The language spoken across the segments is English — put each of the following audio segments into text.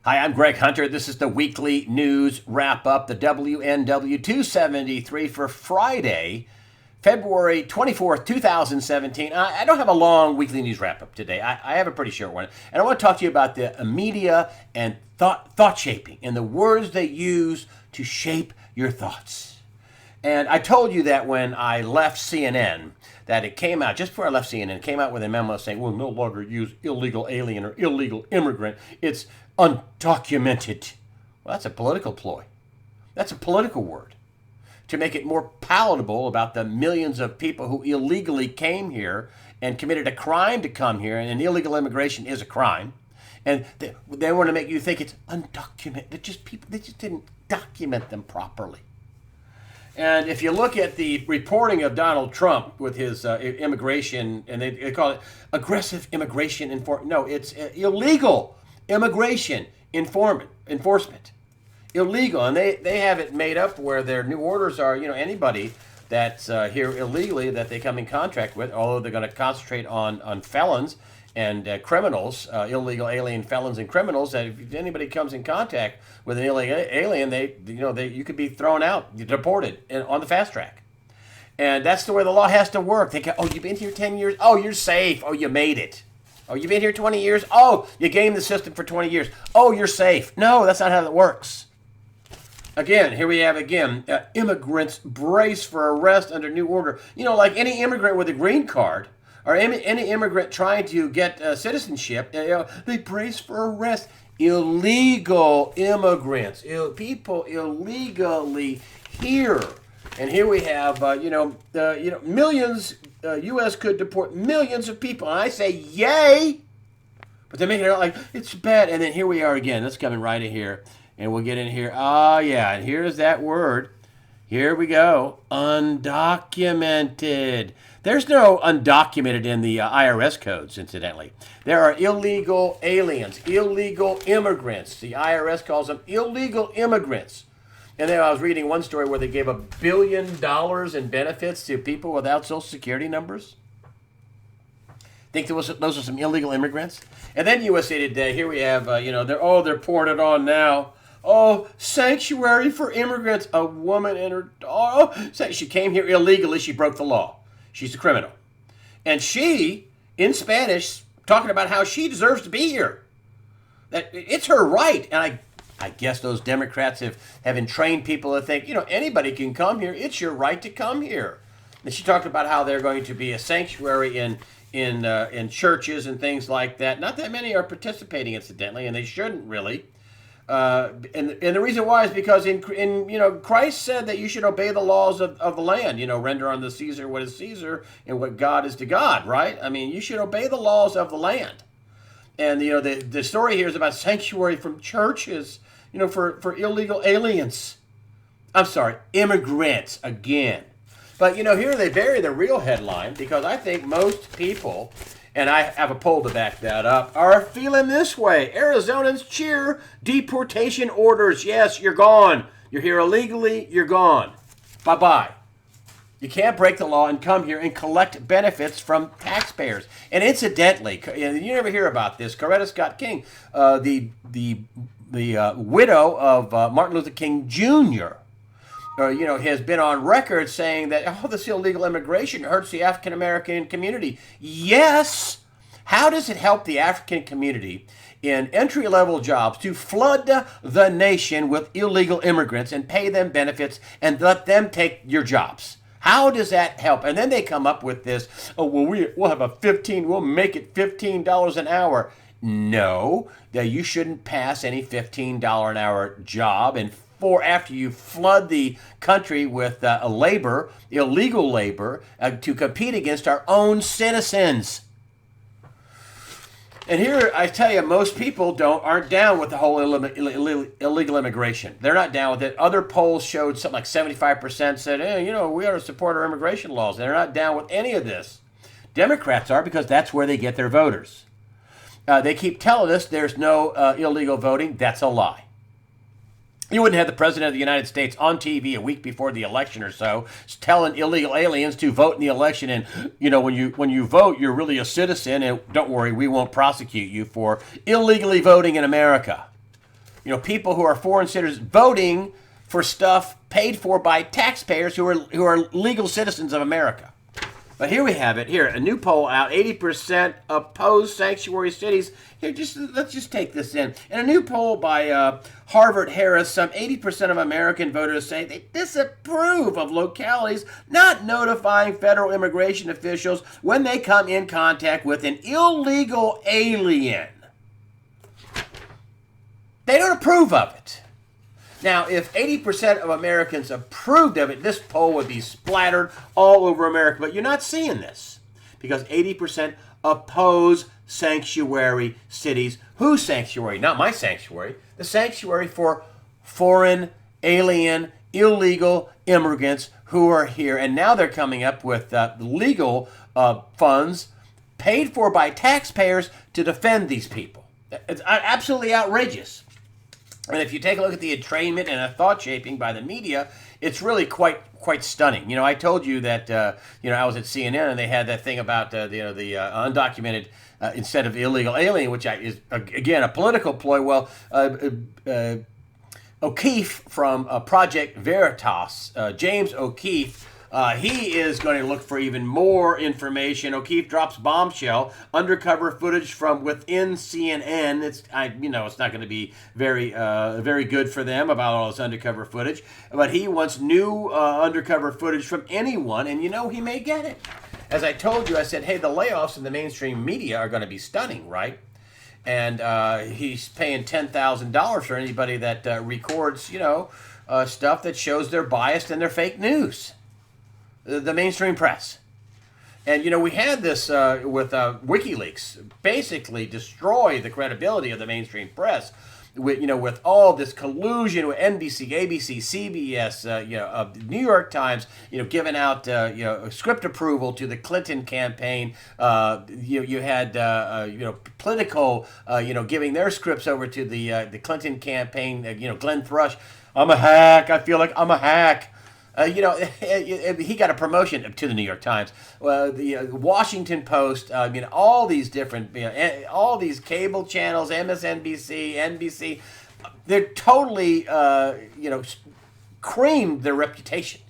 Hi, I'm Greg Hunter. This is the weekly news wrap up, the WNW 273 for Friday, February 24th, 2017. I don't have a long weekly news wrap up today. I have a pretty short one. And I want to talk to you about the media and thought shaping and the words they use to shape your thoughts. And I told you that when I left CNN, that it came out, just before I left CNN, it came out with a memo saying we'll no longer use illegal alien or illegal immigrant. It's undocumented. Well, that's a political ploy. That's a political word to make it more palatable about the millions of people who illegally came here and committed a crime to come here, and illegal immigration is a crime. And they want to make you think it's undocumented. They just didn't document them properly. And if you look at the reporting of Donald Trump with his immigration, and they call it aggressive immigration no, it's illegal immigration enforcement. Illegal. And they have it made up where their new orders are, anybody that's here illegally that they come in contact with, although they're going to concentrate on felons and criminals, illegal alien felons and criminals, that if anybody comes in contact with an illegal alien, you could be thrown out, deported on the fast track. And that's the way the law has to work. They go, oh, you've been here 10 years? Oh, you're safe. Oh, you made it. Oh, you've been here 20 years? Oh, you gamed the system for 20 years. Oh, you're safe. No, that's not how that works. Again, here we have immigrants brace for arrest under new order. Like any immigrant with a green card, or any immigrant trying to get citizenship, they brace for arrest. Illegal immigrants, people illegally here. And here we have, millions, U.S. could deport millions of people. And I say, yay! But they make it out like it's bad. And then here we are again. That's coming right in here. And we'll get in here. Oh, yeah. And here's that word. Here we go. Undocumented. There's no undocumented in the IRS codes, incidentally. There are illegal aliens, illegal immigrants. The IRS calls them illegal immigrants. And then I was reading one story where they gave $1 billion in benefits to people without Social Security numbers. Think those are some illegal immigrants? And then USA Today, here we have, they're pouring it on now. Oh, sanctuary for immigrants. A woman and her daughter. She came here illegally. She broke the law. She's a criminal. And she, in Spanish, talking about how she deserves to be here. That it's her right. And I guess those Democrats have entrained people to think, anybody can come here. It's your right to come here. And she talked about how they're going to be a sanctuary in churches and things like that. Not that many are participating, incidentally, and they shouldn't really. And the reason why is because in Christ said that you should obey the laws of the land, render unto Caesar what is Caesar and what God is to God, right? I mean, you should obey the laws of the land. And, the story here is about sanctuary from churches, for illegal aliens. I'm sorry, immigrants again. But, here they bury the real headline because I think most people, and I have a poll to back that up, are feeling this way. Arizonans cheer deportation orders. Yes, you're gone. You're here illegally. You're gone. Bye-bye. You can't break the law and come here and collect benefits from taxpayers. And incidentally, you never hear about this. Coretta Scott King, the widow of Martin Luther King Jr., has been on record saying that, this illegal immigration hurts the African American community. Yes. How does it help the African community in entry-level jobs to flood the nation with illegal immigrants and pay them benefits and let them take your jobs? How does that help? And then they come up with this, we'll make it $15 an hour. No, that you shouldn't pass any $15 an hour job after you flood the country with illegal labor, to compete against our own citizens. And here, I tell you, most people aren't down with the whole illegal immigration. They're not down with it. Other polls showed something like 75% said, we ought to support our immigration laws. They're not down with any of this. Democrats are, because that's where they get their voters. They keep telling us there's no illegal voting. That's a lie. You wouldn't have the President of the United States on TV a week before the election or so telling illegal aliens to vote in the election. And, when you vote, you're really a citizen. And don't worry, we won't prosecute you for illegally voting in America. people who are foreign citizens voting for stuff paid for by taxpayers who are legal citizens of America. But here we have it. Here, a new poll out: 80% oppose sanctuary cities. Here, let's just take this in. In a new poll by Harvard Harris, some 80% of American voters say they disapprove of localities not notifying federal immigration officials when they come in contact with an illegal alien. They don't approve of it. Now, if 80% of Americans approved of it, this poll would be splattered all over America. But you're not seeing this because 80% oppose sanctuary cities. Whose sanctuary? Not my sanctuary. The sanctuary for foreign, alien, illegal immigrants who are here. And now they're coming up with legal funds paid for by taxpayers to defend these people. It's absolutely outrageous. And if you take a look at the entrainment and a thought shaping by the media, it's really quite stunning. I told you that I was at CNN and they had that thing about the undocumented instead of illegal alien, which is again a political ploy. Well, O'Keefe from Project Veritas, James O'Keefe. He is going to look for even more information. O'Keefe drops bombshell: undercover footage from within CNN. It's not going to be very good for them about all this undercover footage. But he wants new undercover footage from anyone, and he may get it. As I told you, I said, hey, the layoffs in the mainstream media are going to be stunning, right? And he's paying $10,000 for anybody that records, stuff that shows they're biased and they're fake news. The mainstream press. And, we had this with WikiLeaks, basically destroy the credibility of the mainstream press with all this collusion with NBC, ABC, CBS, New York Times, giving out, script approval to the Clinton campaign. You had, Politico, giving their scripts over to the Clinton campaign, Glenn Thrush. I'm a hack. I feel like I'm a hack. He got a promotion to the New York Times, the Washington Post. All these different, all these cable channels, MSNBC, NBC, they're totally, creamed their reputation.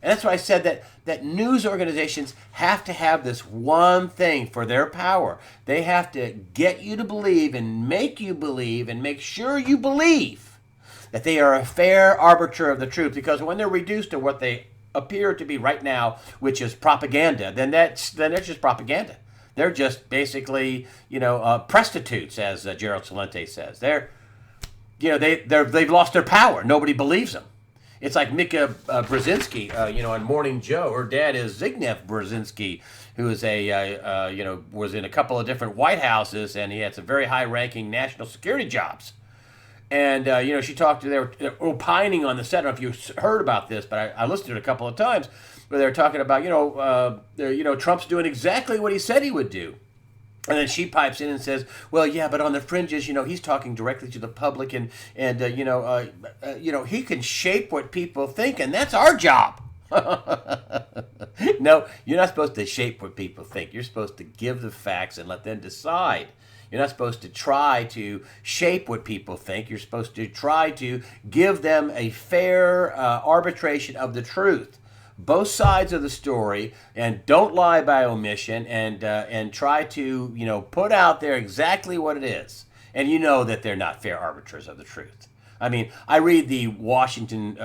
And that's why I said that news organizations have to have this one thing for their power. They have to get you to believe and make you believe and make sure you believe that they are a fair arbiter of the truth, because when they're reduced to what they appear to be right now, which is propaganda, then it's just propaganda. They're just basically, prostitutes, as Gerald Celente says. They've lost their power. Nobody believes them. It's like Mika Brzezinski, on Morning Joe. Her dad is Zbigniew Brzezinski, who is was in a couple of different White Houses, and he had some very high-ranking national security jobs. And, she talked to, they were opining on the set. I don't know if you heard about this, but I listened to it a couple of times, where they were talking about, Trump's doing exactly what he said he would do. And then she pipes in and says, well, yeah, but on the fringes, he's talking directly to the public and he can shape what people think, and that's our job. No, you're not supposed to shape what people think. You're supposed to give the facts and let them decide. You're not supposed to try to shape what people think. You're supposed to try to give them a fair arbitration of the truth, both sides of the story, and don't lie by omission, and try to put out there exactly what it is. And that they're not fair arbiters of the truth. I mean, I read the Washington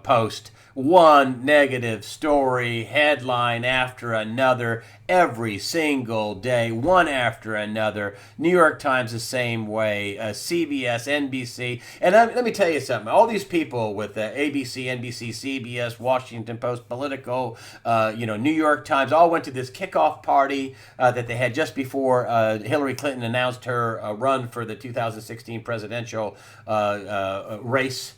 Post, one negative story, headline after another, every single day, one after another. New York Times the same way, CBS, NBC. And let me tell you something. All these people with ABC, NBC, CBS, Washington Post, Politico, New York Times, all went to this kickoff party that they had just before Hillary Clinton announced her run for the 2016 presidential race.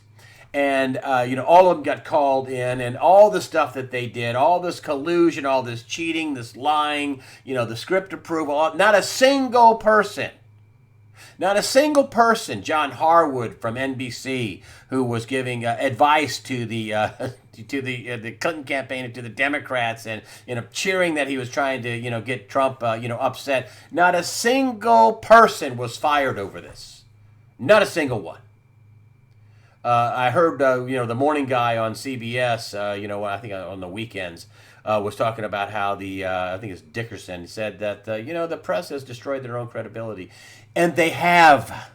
And, all of them got called in, and all the stuff that they did, all this collusion, all this cheating, this lying, the script approval, not a single person, John Harwood from NBC, who was giving advice to the the Clinton campaign and to the Democrats, and cheering that he was trying to get Trump upset. Not a single person was fired over this. Not a single one. I heard, the morning guy on CBS, I think on the weekends, was talking about how I think it's Dickerson, said that, the press has destroyed their own credibility. And they have.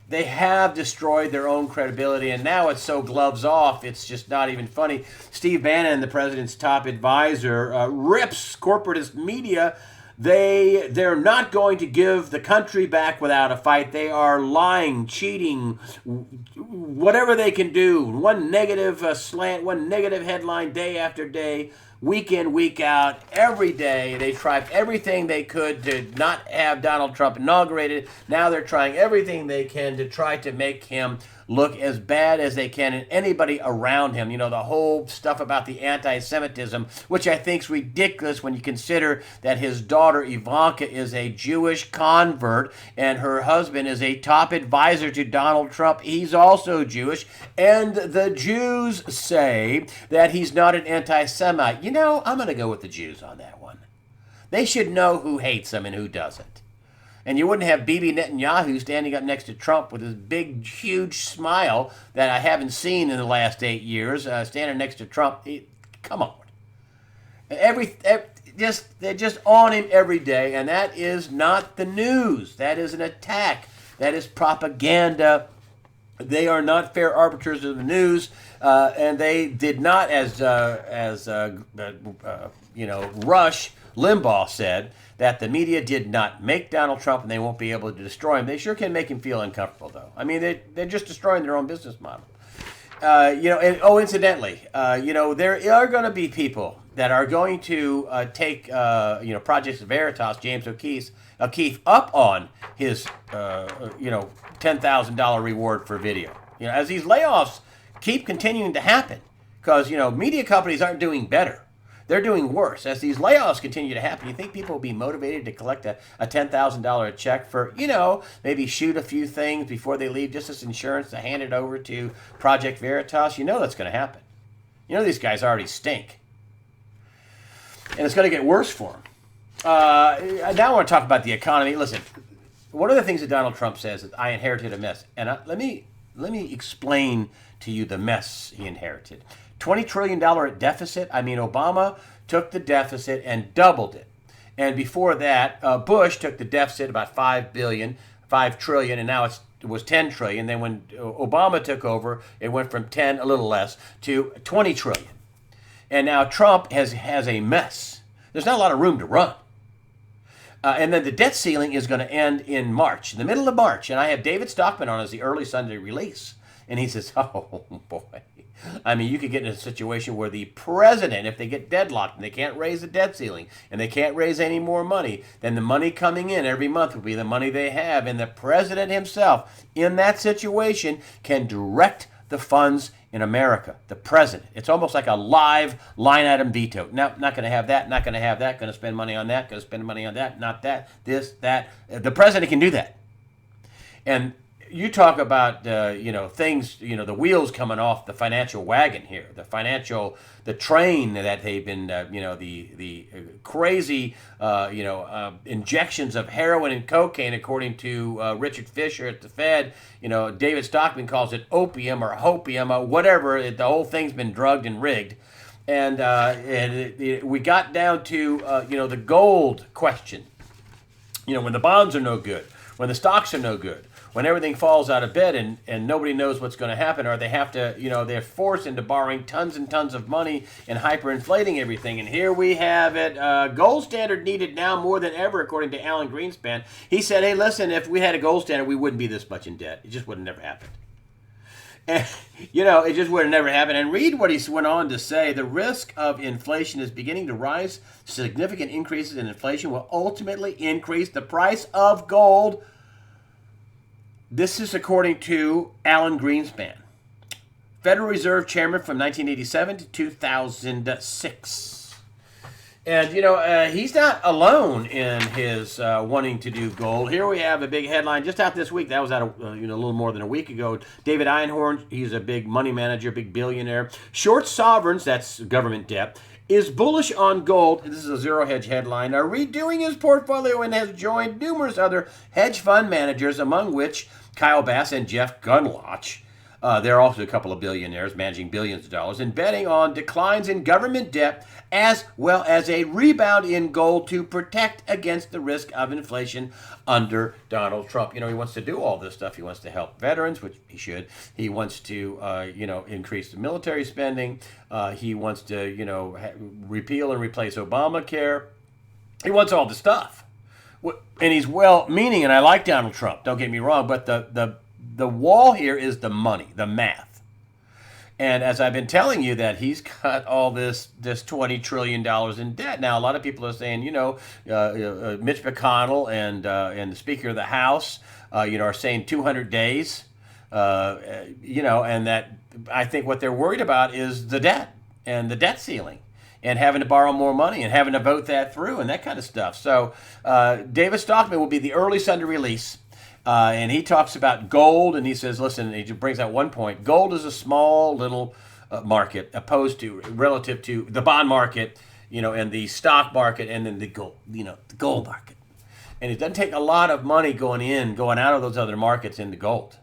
They have destroyed their own credibility, and now it's so gloves off, it's just not even funny. Steve Bannon, the president's top advisor, rips corporatist media. They're not going to give the country back without a fight. They are lying, cheating, whatever they can do. One negative slant, one negative headline day after day, week in, week out, every day. They tried everything they could to not have Donald Trump inaugurated. Now they're trying everything they can to try to make him look as bad as they can, and anybody around him. The whole stuff about the anti-Semitism, which I think is ridiculous when you consider that his daughter Ivanka is a Jewish convert and her husband is a top advisor to Donald Trump. He's also Jewish, and the Jews say that he's not an anti-Semite. I'm going to go with the Jews on that one. They should know who hates him and who doesn't. And you wouldn't have Bibi Netanyahu standing up next to Trump with his big, huge smile that I haven't seen in the last 8 years, standing next to Trump. Come on. They're just on him every day, and that is not the news. That is an attack. That is propaganda. They are not fair arbiters of the news, and they did not, as Rush Limbaugh said, that the media did not make Donald Trump and they won't be able to destroy him. They sure can make him feel uncomfortable, though. I mean, they're just destroying their own business model. Incidentally, there are going to be people that are going to take, Project Veritas, James O'Keefe up on his, $10,000 reward for video. As these layoffs keep continuing to happen, because, media companies aren't doing better. They're doing worse. As these layoffs continue to happen, you think people will be motivated to collect a $10,000 check for, maybe shoot a few things before they leave, just as insurance to hand it over to Project Veritas? That's going to happen. These guys already stink. And it's going to get worse for them. Now I want to talk about the economy. Listen, one of the things that Donald Trump says is, I inherited a mess. And let me explain to you the mess he inherited. $20 trillion deficit. I mean, Obama took the deficit and doubled it. And before that, Bush took the deficit about $5 trillion, and now it was $10 trillion. Then when Obama took over, it went from 10, a little less, to $20 trillion. And now Trump has a mess. There's not a lot of room to run. And then the debt ceiling is going to end in March, in the middle of March. And I have David Stockman on as the early Sunday release. And he says, oh, boy. I mean, you could get in a situation where the president, if they get deadlocked and they can't raise the debt ceiling and they can't raise any more money, then the money coming in every month will be the money they have. And the president himself, in that situation, can direct the funds in America. The president. It's almost like a live line item veto. No, not going to have that, not going to have that, going to spend money on that, going to spend money on that, not that, this, that. The president can do that. And you talk about, things, the wheels coming off the financial wagon here, the train that they've been, the crazy, injections of heroin and cocaine, according to Richard Fisher at the Fed. David Stockman calls it opium or hopium or whatever. The whole thing's been drugged and rigged. And we got down to, the gold question. When the bonds are no good, when the stocks are no good, when everything falls out of bed and nobody knows what's going to happen, or they have to, they're forced into borrowing tons and tons of money and hyperinflating everything. And here we have it. Gold standard needed now more than ever, according to Alan Greenspan. He said, hey, listen, if we had a gold standard, we wouldn't be this much in debt. It just would have never happened. And, it just would have never happened. And read what he went on to say. The risk of inflation is beginning to rise. Significant increases in inflation will ultimately increase the price of gold. This is according to Alan Greenspan, Federal Reserve Chairman from 1987 to 2006. And, he's not alone in his wanting to do gold. Here we have a big headline just out this week. That was out a little more than a week ago. David Einhorn, he's a big money manager, big billionaire. Short sovereigns, that's government debt, is bullish on gold. This is a Zero Hedge headline. Redoing his portfolio and has joined numerous other hedge fund managers, among which Kyle Bass and Jeff Gundlach. They're also a couple of billionaires managing billions of dollars and betting on declines in government debt as well as a rebound in gold to protect against the risk of inflation under Donald Trump. He wants to do all this stuff. He wants to help veterans, which he should. He wants to, increase the military spending. He wants to, repeal and replace Obamacare. He wants all the stuff. And he's well-meaning, and I like Donald Trump. Don't get me wrong, but the wall here is the money, the math. And as I've been telling you that he's got all this $20 trillion in debt. Now, a lot of people are saying, Mitch McConnell and the Speaker of the House, are saying 200 days, and that I think what they're worried about is the debt and the debt ceiling and having to borrow more money and having to vote that through and that kind of stuff. So David Stockman will be the earliest under release. And he talks about gold, and he says, listen, he brings out one point. Gold is a small little market opposed to, relative to the bond market, and the stock market, and then the gold market. And it doesn't take a lot of money going out of those other markets into gold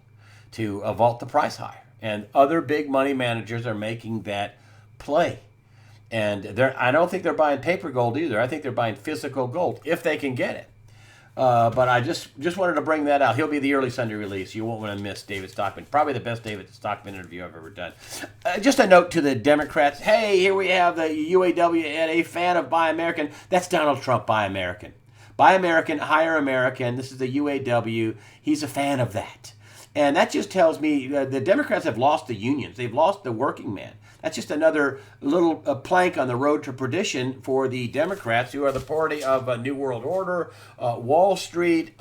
to vault the price higher. And other big money managers are making that play. And I don't think they're buying paper gold either. I think they're buying physical gold if they can get it. But I just wanted to bring that out. He'll be the early Sunday release. You won't want to miss David Stockman. Probably the best David Stockman interview I've ever done. Just a note to the Democrats. Hey, here we have the UAW and a fan of Buy American. That's Donald Trump, Buy American. Buy American, hire American. This is the UAW. He's a fan of that. And that just tells me the Democrats have lost the unions. They've lost the working man. That's just another little plank on the road to perdition for the Democrats, who are the party of a New World Order, Wall Street,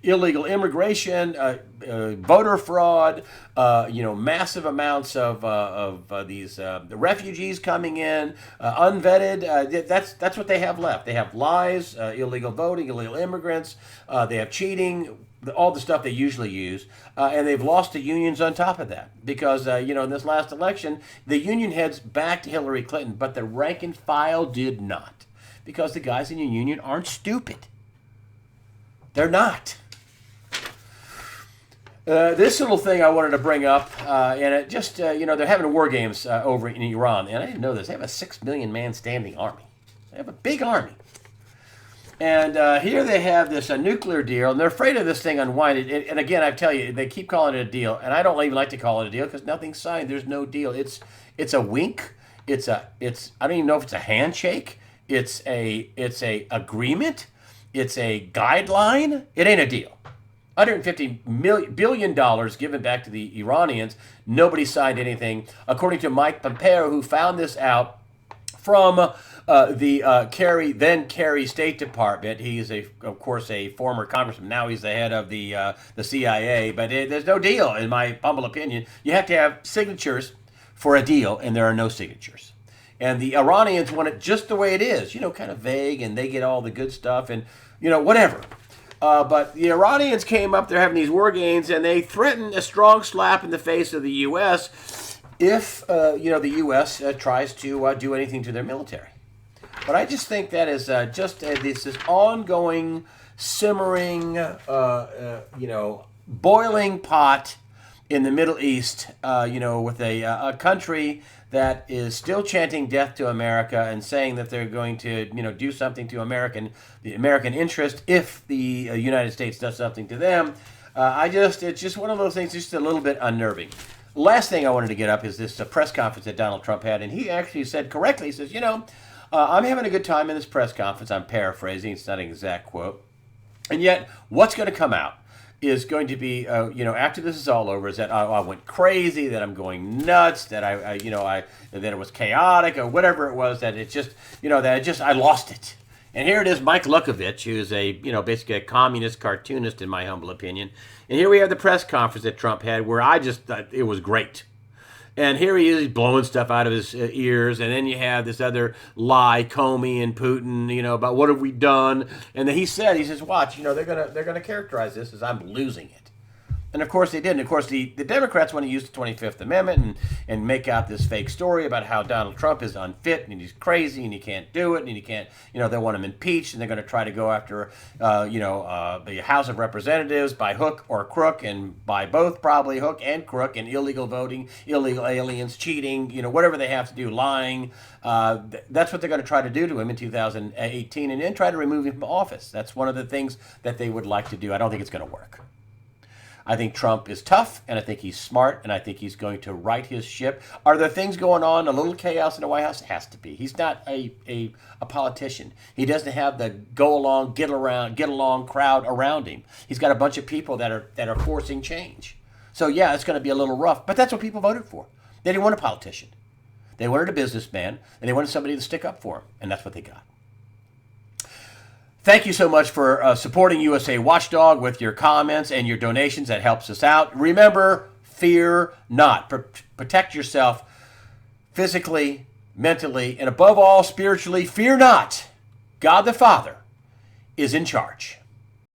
illegal immigration, voter fraud, massive amounts of these refugees coming in, unvetted. That's what they have left. They have lies, illegal voting, illegal immigrants. They have cheating. All the stuff they usually use, and they've lost the unions on top of that because, in this last election, the union heads backed Hillary Clinton, but the rank and file did not because the guys in the union aren't stupid. They're not. This little thing I wanted to bring up, and it just, they're having war games over in Iran, and I didn't know this. They have a 6 million man standing army. They have a big army. And here they have this nuclear deal, and they're afraid of this thing unwinding. And again, I tell you, they keep calling it a deal, and I don't even like to call it a deal because nothing's signed. There's no deal. It's a wink. I don't even know if it's a handshake. It's a agreement. It's a guideline. It ain't a deal. $150 billion given back to the Iranians. Nobody signed anything, according to Mike Pompeo, who found this out from the Kerry State Department. He is, of course, a former congressman. Now he's the head of the CIA. But there's no deal, in my humble opinion. You have to have signatures for a deal, and there are no signatures. And the Iranians want it just the way it is, kind of vague, and they get all the good stuff, and, whatever. But the Iranians came up, they're having these war games, and they threaten a strong slap in the face of the U.S. if, the U.S. tries to do anything to their military. But I just think that is this ongoing, simmering, boiling pot in the Middle East, with a country that is still chanting death to America and saying that they're going to, do something to the American interest if the United States does something to them. It's just one of those things, just a little bit unnerving. Last thing I wanted to get up is this press conference that Donald Trump had, and he actually said correctly, he says, I'm having a good time in this press conference. I'm paraphrasing. It's not an exact quote. And yet, what's going to come out is going to be, after this is all over, is that I went crazy, that I'm going nuts, that that it was chaotic, or whatever it was, that it just, I lost it. And here it is, Mike Lukovich, who's basically a communist cartoonist, in my humble opinion. And here we have the press conference that Trump had, where I just thought it was great. And here he is, he's blowing stuff out of his ears, and then you have this other lie, Comey and Putin, about what have we done? And then he says, watch, they're gonna characterize this as I'm losing it. And of course they did. And of course the Democrats want to use the 25th Amendment and make out this fake story about how Donald Trump is unfit and he's crazy and he can't do it and he can't, they want him impeached and they're going to try to go after, the House of Representatives by hook or crook, and by both probably hook and crook, and illegal voting, illegal aliens, cheating, whatever they have to do, lying. That's what they're going to try to do to him in 2018 and then try to remove him from office. That's one of the things that they would like to do. I don't think it's going to work. I think Trump is tough, and I think he's smart, and I think he's going to right his ship. Are there things going on, a little chaos in the White House? It has to be. He's not a politician. He doesn't have the go along, get along crowd around him. He's got a bunch of people that are forcing change. So yeah, it's going to be a little rough, but that's what people voted for. They didn't want a politician. They wanted a businessman, and they wanted somebody to stick up for him, and that's what they got. Thank you so much for supporting USA Watchdog with your comments and your donations. That helps us out. Remember, fear not. Protect yourself physically, mentally, and above all, spiritually. Fear not. God the Father is in charge.